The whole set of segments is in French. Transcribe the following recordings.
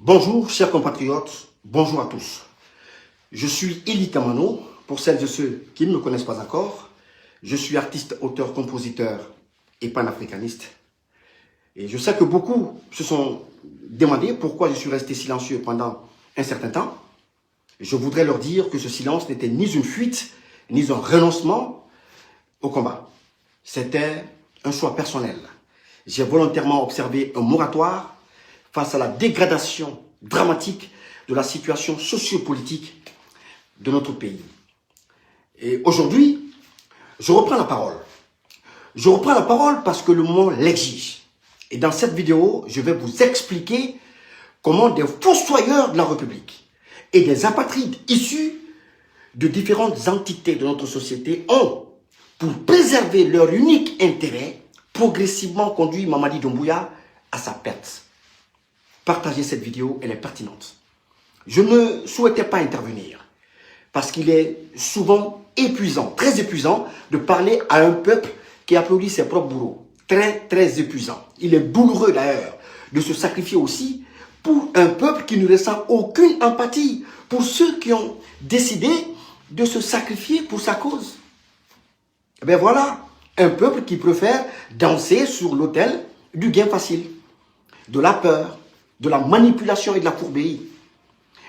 Bonjour chers compatriotes, bonjour à tous. Je suis Eli Kamano, pour celles et ceux qui ne me connaissent pas encore. Je suis artiste, auteur, compositeur et panafricaniste. Et je sais que beaucoup se sont demandé pourquoi je suis resté silencieux pendant un certain temps. Je voudrais leur dire que ce silence n'était ni une fuite, ni un renoncement au combat. C'était un choix personnel. J'ai volontairement observé un moratoire face à la dégradation dramatique de la situation sociopolitique de notre pays. Et aujourd'hui, je reprends la parole. Je reprends la parole parce que le moment l'exige. Et dans cette vidéo, je vais vous expliquer comment des fossoyeurs de la République et des apatrides issus de différentes entités de notre société ont, pour préserver leur unique intérêt, progressivement conduit Mamadi Doumbouya à sa perte. Partagez cette vidéo, elle est pertinente. Je ne souhaitais pas intervenir parce qu'il est souvent épuisant, très épuisant de parler à un peuple qui applaudit ses propres bourreaux. Très épuisant. Il est douloureux d'ailleurs de se sacrifier aussi pour un peuple qui ne ressent aucune empathie pour ceux qui ont décidé de se sacrifier pour sa cause. Et bien voilà, un peuple qui préfère danser sur l'autel du gain facile, de la peur, de la manipulation et de la courberie.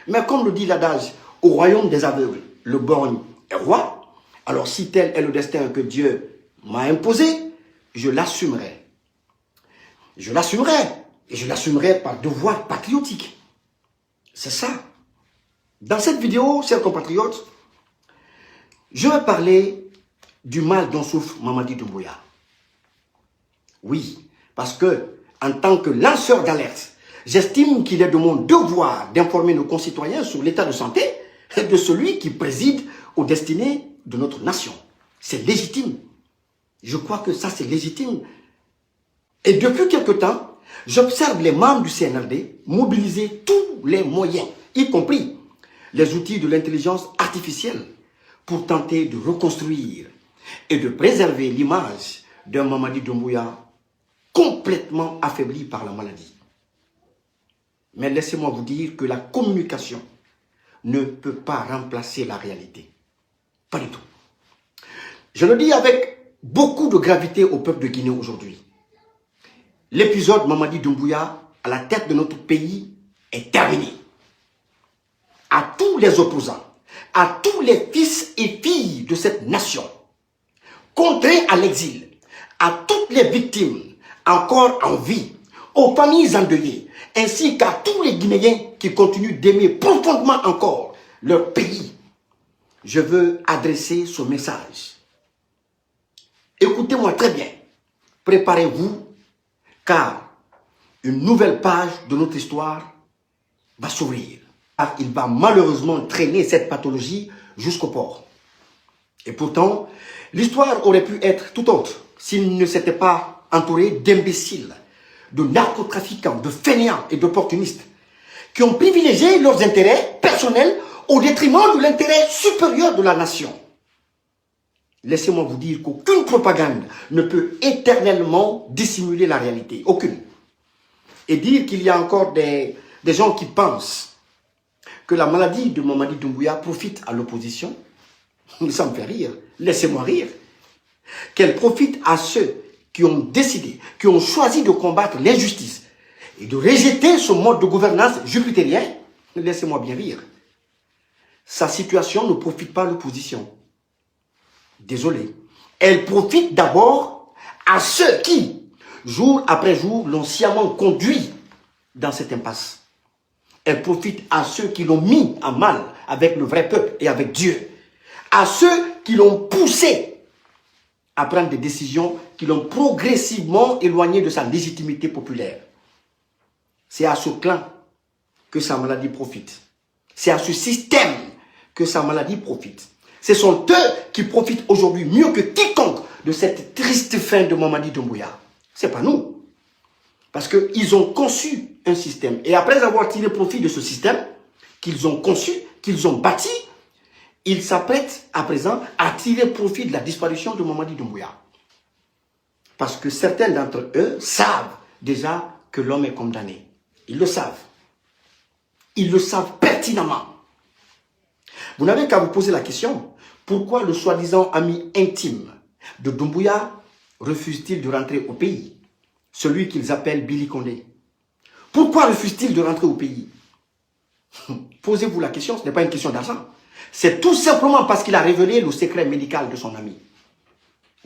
Mais comme le dit l'adage, au royaume des aveugles, le borgne est roi. Alors si tel est le destin que Dieu m'a imposé, je l'assumerai. Je l'assumerai. Et je l'assumerai par devoir patriotique. C'est ça. Dans cette vidéo, chers compatriotes, je vais parler du mal dont souffre Mamadi Doumbouya. Oui, parce que en tant que lanceur d'alerte, j'estime qu'il est de mon devoir d'informer nos concitoyens sur l'état de santé de celui qui préside aux destinées de notre nation. C'est légitime. Je crois que ça, c'est légitime. Et depuis quelque temps, j'observe les membres du CNRD mobiliser tous les moyens, y compris les outils de l'intelligence artificielle, pour tenter de reconstruire et de préserver l'image d'un Mamadi Doumbouya complètement affaibli par la maladie. Mais laissez-moi vous dire que la communication ne peut pas remplacer la réalité. Pas du tout. Je le dis avec beaucoup de gravité au peuple de Guinée aujourd'hui. L'épisode Mamadi Doumbouya à la tête de notre pays est terminé. À tous les opposants, à tous les fils et filles de cette nation, contraints à l'exil, à toutes les victimes encore en vie, aux familles endeuillées, ainsi qu'à tous les Guinéens qui continuent d'aimer profondément encore leur pays, je veux adresser ce message. Écoutez-moi très bien. Préparez-vous, car une nouvelle page de notre histoire va s'ouvrir. Car il va malheureusement traîner cette pathologie jusqu'au port. Et pourtant, l'histoire aurait pu être tout autre s'il ne s'était pas entouré d'imbéciles, de narcotrafiquants, de fainéants et d'opportunistes qui ont privilégié leurs intérêts personnels au détriment de l'intérêt supérieur de la nation. Laissez-moi vous dire qu'aucune propagande ne peut éternellement dissimuler la réalité. Aucune. Et dire qu'il y a encore des gens qui pensent que la maladie de Mamadi Doumbouya profite à l'opposition, ça me fait rire. Laissez-moi rire. Qu'elle profite à ceux qui ont décidé, qui ont choisi de combattre l'injustice et de rejeter ce mode de gouvernance jupitérien. Laissez-moi bien rire. Sa situation ne profite pas à l'opposition. Désolé. Elle profite d'abord à ceux qui, jour après jour, l'ont sciemment conduit dans cette impasse. Elle profite à ceux qui l'ont mis en mal avec le vrai peuple et avec Dieu. À ceux qui l'ont poussé à prendre des décisions qui l'ont progressivement éloigné de sa légitimité populaire. C'est à ce clan que sa maladie profite. C'est à ce système que sa maladie profite. Ce sont eux qui profitent aujourd'hui mieux que quiconque de cette triste fin de Mamadi Doumbouya. Ce n'est pas nous. Parce qu'ils ont conçu un système. Et après avoir tiré profit de ce système qu'ils ont conçu, qu'ils ont bâti, ils s'apprêtent à présent à tirer profit de la disparition de Mamadi Doumbouya. Parce que certains d'entre eux savent déjà que l'homme est condamné. Ils le savent. Ils le savent pertinemment. Vous n'avez qu'à vous poser la question, pourquoi le soi-disant ami intime de Doumbouya refuse-t-il de rentrer au pays? Celui qu'ils appellent Billy Condé. Pourquoi refuse-t-il de rentrer au pays? Posez-vous la question, ce n'est pas une question d'argent. C'est tout simplement parce qu'il a révélé le secret médical de son ami.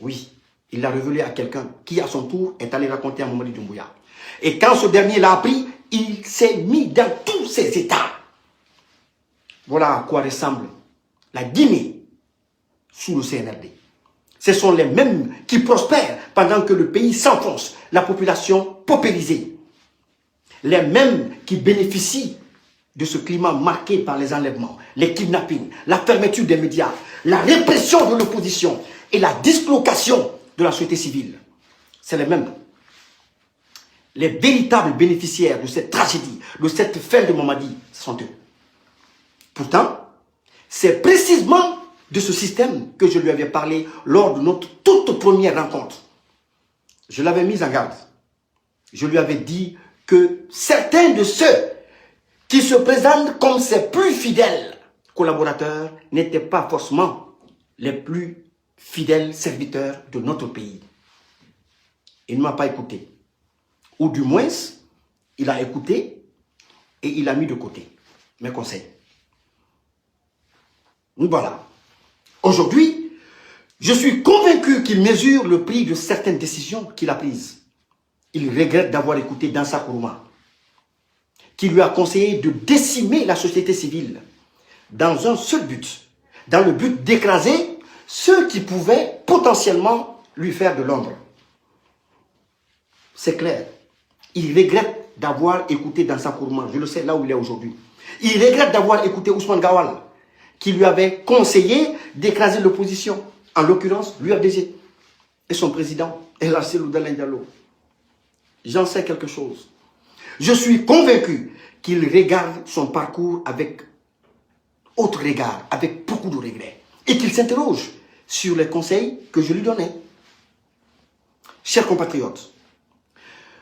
Oui, il l'a révélé à quelqu'un qui, à son tour, est allé raconter à Mamadi Doumbouya. Et quand ce dernier l'a appris, il s'est mis dans tous ses états. Voilà à quoi ressemble la Guinée sous le CNRD. Ce sont les mêmes qui prospèrent pendant que le pays s'enfonce, la population paupérisée. Les mêmes qui bénéficient de ce climat marqué par les enlèvements, les kidnappings, la fermeture des médias, la répression de l'opposition et la dislocation de la société civile. C'est les mêmes. Les véritables bénéficiaires de cette tragédie, de cette fin de Mamadi, ce sont eux. Pourtant, c'est précisément de ce système que je lui avais parlé lors de notre toute première rencontre. Je l'avais mis en garde. Je lui avais dit que certains de ceux qui se présentent comme ses plus fidèles collaborateurs n'étaient pas forcément les plus fidèles serviteurs de notre pays. Il ne m'a pas écouté. Ou du moins, il a écouté et il a mis de côté mes conseils. Voilà. Aujourd'hui, je suis convaincu qu'il mesure le prix de certaines décisions qu'il a prises. Il regrette d'avoir écouté Dansa Kourouma, qui lui a conseillé de décimer la société civile dans un seul but, dans le but d'écraser ceux qui pouvaient potentiellement lui faire de l'ombre. C'est clair. Il regrette d'avoir écouté Dansa Kourouma, je le sais là où il est aujourd'hui. Il regrette d'avoir écouté Ousmane Gawal, qui lui avait conseillé d'écraser l'opposition, en l'occurrence l'URDG et son président, El-Hassil Oudalin Diallo. J'en sais quelque chose. Je suis convaincu qu'il regarde son parcours avec autre regard, avec beaucoup de regrets, et qu'il s'interroge sur les conseils que je lui donnais. Chers compatriotes,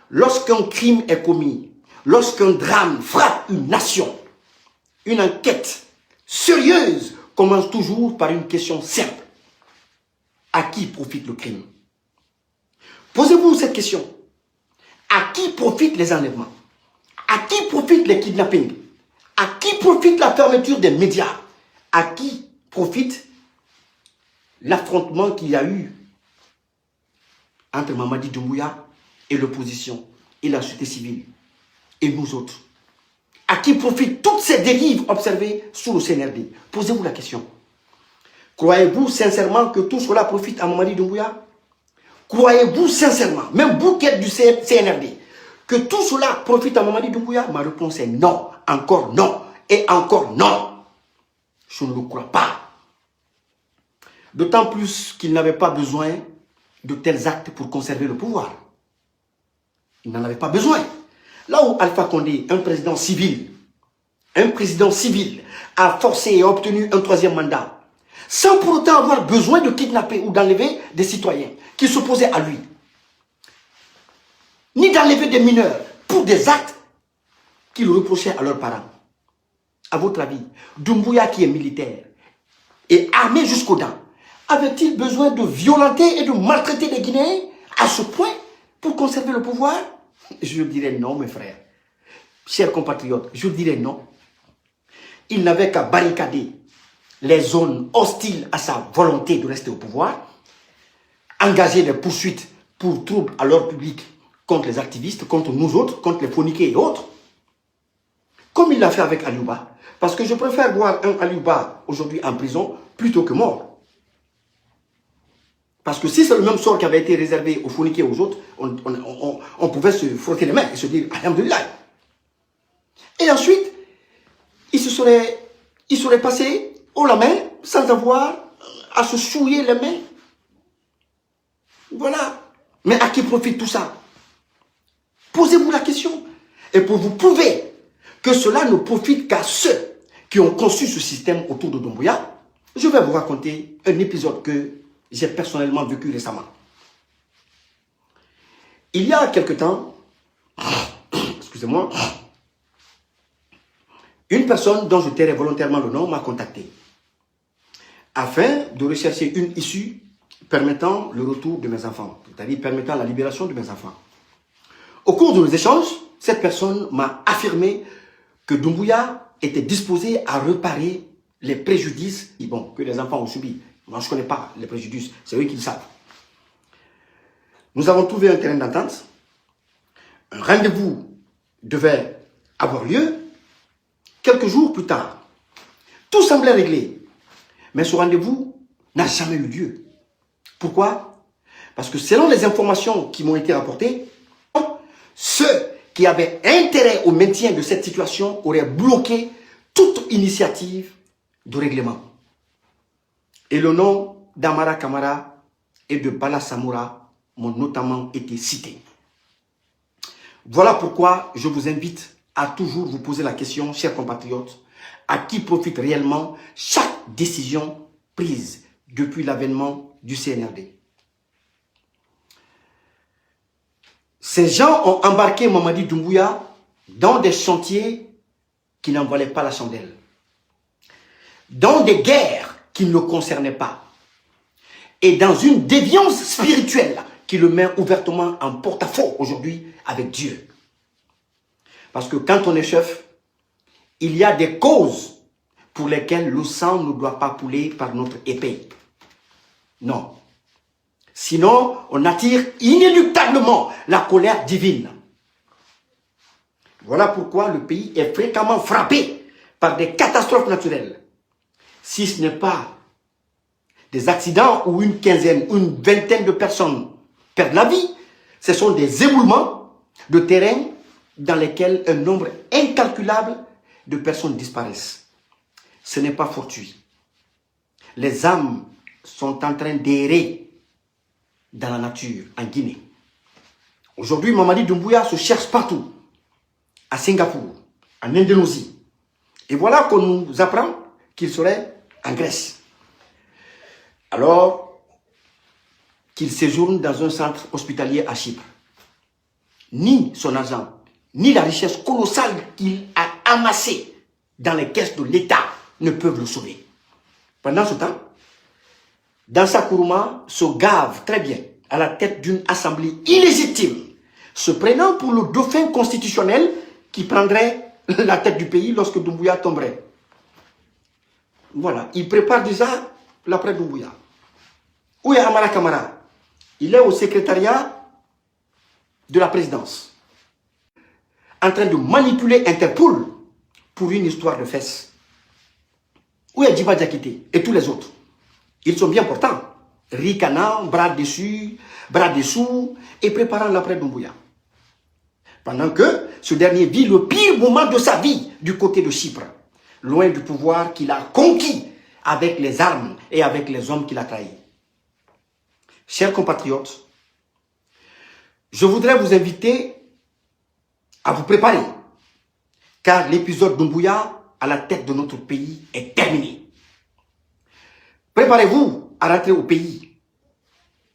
lorsqu'un crime est commis, lorsqu'un drame frappe une nation, une enquête sérieuse commence toujours par une question simple. À qui profite le crime? Posez-vous cette question. À qui profitent les enlèvements? À qui profitent les kidnappings? À qui profite la fermeture des médias? À qui profite l'affrontement qu'il y a eu entre Mamadi Doumbouya et l'opposition et la société civile et nous autres? À qui profitent toutes ces dérives observées sous le CNRD? Posez-vous la question. Croyez-vous sincèrement que tout cela profite à Mamadi Doumbouya? Croyez-vous sincèrement, même vous qui êtes du CNRD, que tout cela profite à Mamadi Doumbouya? Ma réponse est non, encore non, et encore non. Je ne le crois pas. D'autant plus qu'il n'avait pas besoin de tels actes pour conserver le pouvoir. Il n'en avait pas besoin. Là où Alpha Condé, un président civil, a forcé et a obtenu un troisième mandat, sans pour autant avoir besoin de kidnapper ou d'enlever des citoyens qui s'opposaient à lui, ni d'enlever des mineurs pour des actes qu'ils reprochaient à leurs parents. À votre avis, Doumbouya qui est militaire et armé jusqu'aux dents, avait-il besoin de violenter et de maltraiter les Guinéens à ce point pour conserver le pouvoir? Je dirais non, mes frères. Chers compatriotes, je dirais non. Il n'avait qu'à barricader les zones hostiles à sa volonté de rester au pouvoir, engager des poursuites pour troubles à l'ordre public contre les activistes, contre nous autres, contre les phoniqués et autres, comme il l'a fait avec Aliouba. Parce que je préfère voir un Aliouba aujourd'hui en prison plutôt que mort. Parce que si c'est le même sort qui avait été réservé aux phoniqués et aux autres, on pouvait se frotter les mains et se dire Alhamdulillah. Et ensuite, il serait passé haut la main sans avoir à se souiller les mains. Voilà. Mais à qui profite tout ça? Posez-vous la question. Et pour vous prouver que cela ne profite qu'à ceux qui ont conçu ce système autour de Doumbouya, je vais vous raconter un épisode que j'ai personnellement vécu récemment. Il y a quelque temps, excusez-moi, Une personne dont je tairai volontairement le nom m'a contacté afin de rechercher une issue permettant le retour de mes enfants, c'est-à-dire permettant la libération de mes enfants. Au cours de nos échanges, cette personne m'a affirmé que Doumbouya était disposé à réparer les préjudices que les enfants ont subis. Moi, je ne connais pas les préjudices, c'est eux qui le savent. Nous avons trouvé un terrain d'entente. Un rendez-vous devait avoir lieu. Quelques jours plus tard, tout semblait réglé. Mais ce rendez-vous n'a jamais eu lieu. Pourquoi? Parce que selon les informations qui m'ont été rapportées, ceux qui avaient intérêt au maintien de cette situation auraient bloqué toute initiative de règlement. Et le nom d'Amara Kamara et de Bala Samoura m'ont notamment été cités. Voilà pourquoi je vous invite à toujours vous poser la question, chers compatriotes, à qui profite réellement chaque décision prise depuis l'avènement du CNRD. Ces gens ont embarqué Mamadi Doumbouya dans des chantiers qui n'en valaient pas la chandelle, dans des guerres qui ne le concernaient pas, et dans une déviance spirituelle qui le met ouvertement en porte-à-faux aujourd'hui avec Dieu. Parce que quand on est chef, il y a des causes pour lesquelles le sang ne doit pas couler par notre épée. Non. Sinon, on attire inéluctablement la colère divine. Voilà pourquoi le pays est fréquemment frappé par des catastrophes naturelles. Si ce n'est pas des accidents où une quinzaine, une vingtaine de personnes perdent la vie, ce sont des éboulements de terrain dans lesquels un nombre incalculable de personnes disparaissent. Ce n'est pas fortuit. Les âmes sont en train d'errer dans la nature, en Guinée. Aujourd'hui, Mamadi Doumbouya se cherche partout, à Singapour, en Indonésie. Et voilà qu'on nous apprend qu'il serait en Grèce. Alors qu'il séjourne dans un centre hospitalier à Chypre. Ni son argent, ni la richesse colossale qu'il a amassée dans les caisses de l'État ne peuvent le sauver. Pendant ce temps, Dansa Kourouma se gave très bien à la tête d'une assemblée illégitime, se prenant pour le dauphin constitutionnel qui prendrait la tête du pays lorsque Doumbouya tomberait. Voilà, il prépare déjà l'après Doumbouya. Où est Amara Kamara? Il est au secrétariat de la présidence, en train de manipuler Interpol pour une histoire de fesses. Où est Djiba Diakité et tous les autres? Ils sont bien portants, ricanant, bras dessus, bras dessous, et préparant l'après Doumbouya. Pendant que ce dernier vit le pire moment de sa vie du côté de Chypre, loin du pouvoir qu'il a conquis avec les armes et avec les hommes qu'il a trahis. Chers compatriotes, je voudrais vous inviter à vous préparer, car l'épisode Doumbouya à la tête de notre pays est terminé. Préparez-vous à rentrer au pays,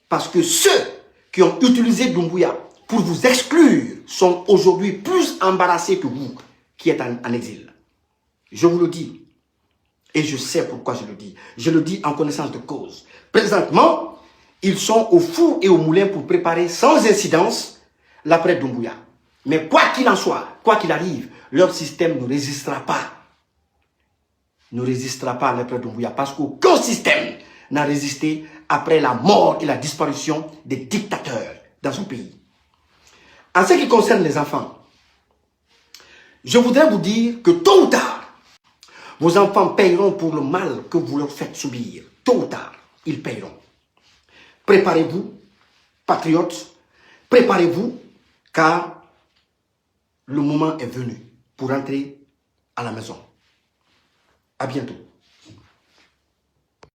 parce que ceux qui ont utilisé Doumbouya pour vous exclure sont aujourd'hui plus embarrassés que vous qui êtes en exil. Je vous le dis, et je sais pourquoi je le dis. Je le dis en connaissance de cause. Présentement, ils sont au four et au moulin pour préparer sans incidence l'après Doumbouya. Mais quoi qu'il en soit, quoi qu'il arrive, leur système ne résistera pas. Ne résistera pas à l'après Doumbouya parce qu'aucun système n'a résisté après la mort et la disparition des dictateurs dans son pays. En ce qui concerne les enfants, je voudrais vous dire que tôt ou tard, vos enfants paieront pour le mal que vous leur faites subir. Tôt ou tard, ils paieront. Préparez-vous, patriotes, préparez-vous, car le moment est venu pour rentrer à la maison. À bientôt.